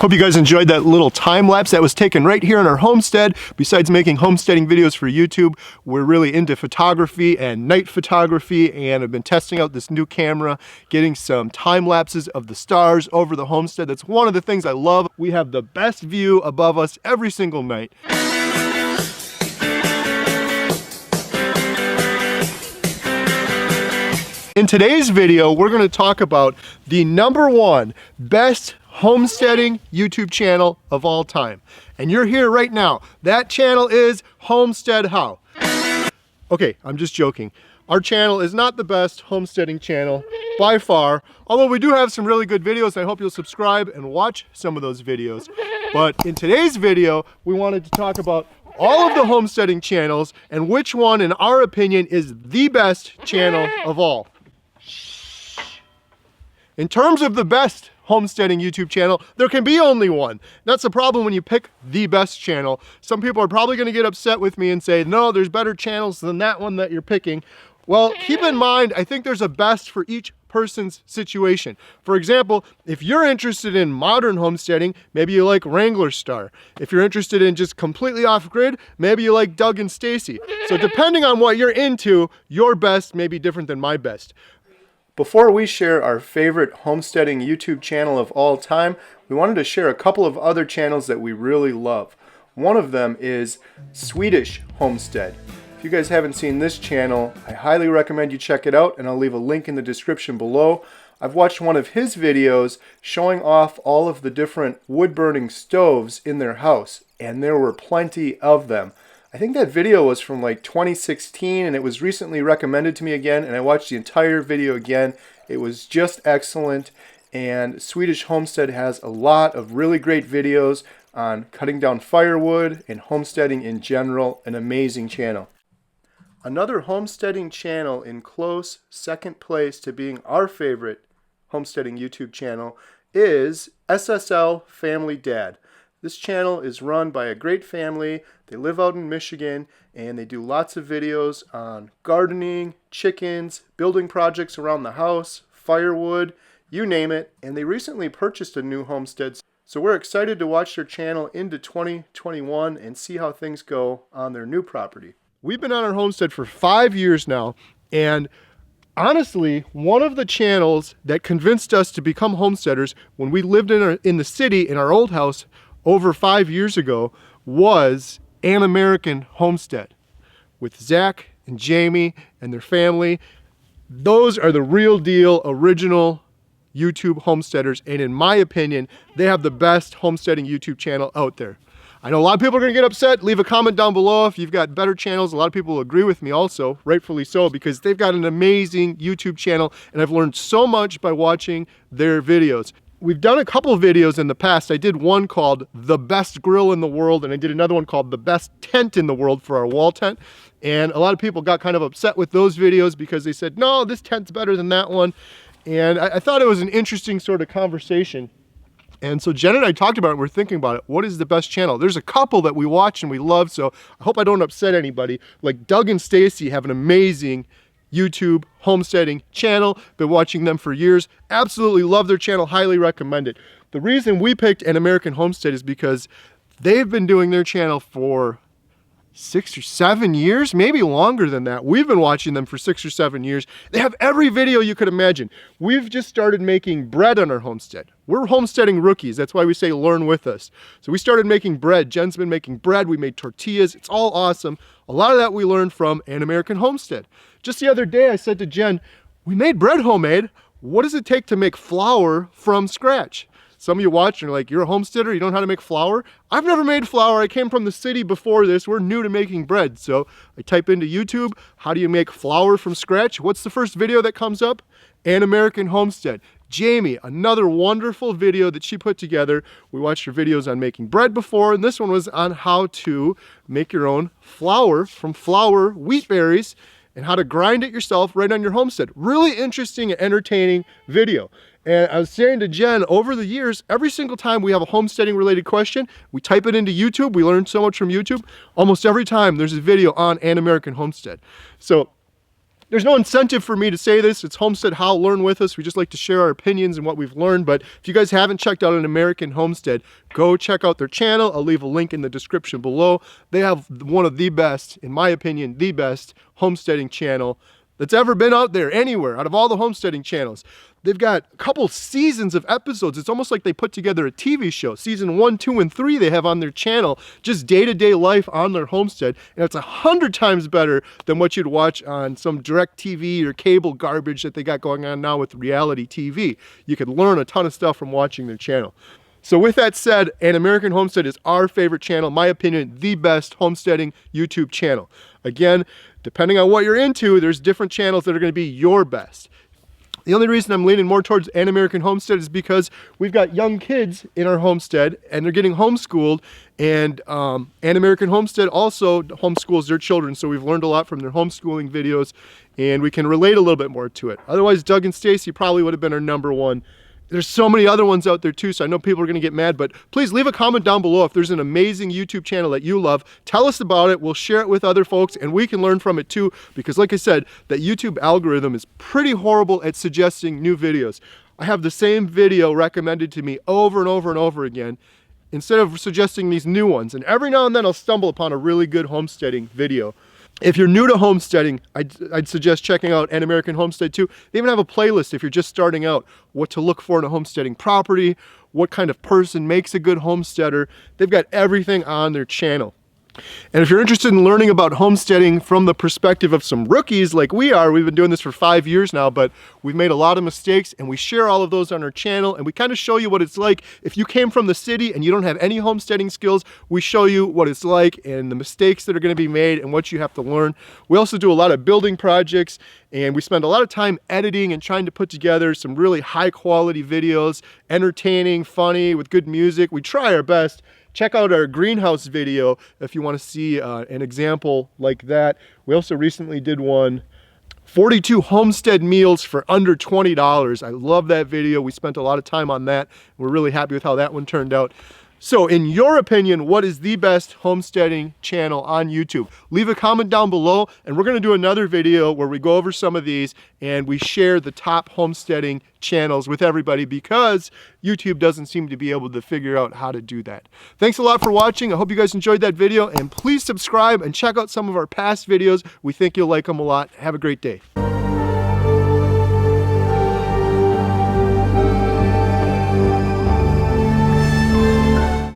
Hope you guys enjoyed that little time lapse that was taken right here in our homestead. Besides making homesteading videos for YouTube, we're really into photography and night photography, and I've been testing out this new camera, getting some time lapses of the stars over the homestead. That's one of the things I love. We have the best view above us every single night. In today's video, we're going to talk about the #1 best homesteading YouTube channel of all time. And you're here right now. That channel is Homestead How. Okay, I'm just joking. Our channel is not the best homesteading channel by far, although we do have some really good videos. I hope you'll subscribe and watch some of those videos. But in today's video, we wanted to talk about all of the homesteading channels and which one, in our opinion, is the best channel of all. In terms of the best homesteading YouTube channel, there can be only one. That's the problem when you pick the best channel. Some people are probably going to get upset with me and say, no, there's better channels than that one that you're picking. Well, keep in mind, I think there's a best for each person's situation. For example, if you're interested in modern homesteading, maybe you like Wrangler Star. If you're interested in just completely off-grid, maybe you like Doug and Stacy. So depending on what you're into, your best may be different than my best. Before we share our favorite homesteading YouTube channel of all time, we wanted to share a couple of other channels that we really love. One of them is Swedish Homestead. If you guys haven't seen this channel, I highly recommend you check it out, and I'll leave a link in the description below. I've watched one of his videos showing off all of the different wood-burning stoves in their house, and there were plenty of them. I think that video was from like 2016, and it was recently recommended to me again, and I watched the entire video again. It was just excellent, and Swedish Homestead has a lot of really great videos on cutting down firewood and homesteading in general. An amazing channel. Another homesteading channel in close second place to being our favorite homesteading YouTube channel is SSL Family Dad. This channel is run by a great family. They live out in Michigan, and they do lots of videos on gardening, chickens, building projects around the house, firewood, you name it. And they recently purchased a new homestead, so we're excited to watch their channel into 2021 and see how things go on their new property. We've been on our homestead for 5 years now, and honestly, one of the channels that convinced us to become homesteaders when we lived in the city in our old house over 5 years ago was An American Homestead with Zach and Jamie and their family. Those are the real deal, original YouTube homesteaders, and in my opinion, they have the best homesteading YouTube channel out there. I know a lot of people are going to get upset. Leave a comment down below if you've got better channels. A lot of people will agree with me also, rightfully so, because they've got an amazing YouTube channel, and I've learned so much by watching their videos. We've done a couple of videos in the past. I did one called The Best Grill in the World, and I did another one called The Best Tent in the World for our wall tent. And a lot of people got kind of upset with those videos because they said, no, this tent's better than that one. And I thought it was an interesting sort of conversation. And so Jen and I talked about it, and we're thinking about it. What is the best channel? There's a couple that we watch and we love, so I hope I don't upset anybody. Like Doug and Stacy have an amazing YouTube homesteading channel. Been watching them for years. Absolutely love their channel. Highly recommend it. The reason we picked An American Homestead is because they've been doing their channel for 6 or 7 years, maybe longer than that. We've been watching them for 6 or 7 years. They have every video you could imagine. We've just started making bread on our homestead. We're homesteading rookies. That's why we say learn with us. So we started making bread. Jen's been making bread. We made tortillas. It's all awesome. A lot of that we learned from An American Homestead. Just the other day, I said to Jen, we made bread homemade. What does it take to make flour from scratch? Some of you watch and you're like, you're a homesteader, you don't know how to make flour? I've never made flour. I came from the city before this. We're new to making bread. So I type into YouTube, how do you make flour from scratch? What's the first video that comes up? An American Homestead. Jamie, another wonderful video that she put together. We watched her videos on making bread before, and this one was on how to make your own flour from flour wheat berries and how to grind it yourself right on your homestead. Really interesting and entertaining video. And I was saying to Jen, over the years, every single time we have a homesteading related question, we type it into YouTube. We learn so much from YouTube. Almost every time there's a video on An American Homestead. So There's no incentive for me to say this. It's Homestead How, learn with us. We just like to share our opinions and what we've learned. But if you guys haven't checked out an American Homestead, go check out their channel. I'll leave a link in the description below. They have one of the best, in my opinion, the best homesteading channel that's ever been out there anywhere, out of all the homesteading channels. They've got a couple seasons of episodes. It's almost like they put together a TV show. Season 1, 2, and 3 they have on their channel, just day-to-day life on their homestead. And it's 100 times better than what you'd watch on some direct TV or cable garbage that they got going on now with reality TV. You could learn a ton of stuff from watching their channel. So with that said, An American Homestead is our favorite channel, in my opinion, the best homesteading YouTube channel. Again, depending on what you're into, there's different channels that are going to be your best. The only reason I'm leaning more towards An American Homestead is because we've got young kids in our homestead and they're getting homeschooled, and An American Homestead also homeschools their children, so we've learned a lot from their homeschooling videos and we can relate a little bit more to it. Otherwise, Doug and Stacy probably would have been our #1. There's so many other ones out there too, so I know people are gonna get mad, but please leave a comment down below if there's an amazing YouTube channel that you love. Tell us about it, we'll share it with other folks, and we can learn from it too, because like I said, that YouTube algorithm is pretty horrible at suggesting new videos. I have the same video recommended to me over and over and over again, instead of suggesting these new ones, and every now and then I'll stumble upon a really good homesteading video. If you're new to homesteading, I'd suggest checking out An American Homestead too. They even have a playlist if you're just starting out, what to look for in a homesteading property, what kind of person makes a good homesteader. They've got everything on their channel. And if you're interested in learning about homesteading from the perspective of some rookies like we are, we've been doing this for 5 years now, but we've made a lot of mistakes, and we share all of those on our channel, and we kind of show you what it's like. If you came from the city and you don't have any homesteading skills, we show you what it's like and the mistakes that are going to be made and what you have to learn. We also do a lot of building projects, and we spend a lot of time editing and trying to put together some really high quality videos, entertaining, funny, with good music. We try our best. Check out our greenhouse video if you want to see an example like that. We also recently did one, 42 homestead meals for under $20. I love that video. We spent a lot of time on that. We're really happy with how that one turned out. So in your opinion, what is the best homesteading channel on YouTube? Leave a comment down below, and we're gonna do another video where we go over some of these and we share the top homesteading channels with everybody, because YouTube doesn't seem to be able to figure out how to do that. Thanks a lot for watching. I hope you guys enjoyed that video, and please subscribe and check out some of our past videos. We think you'll like them a lot. Have a great day.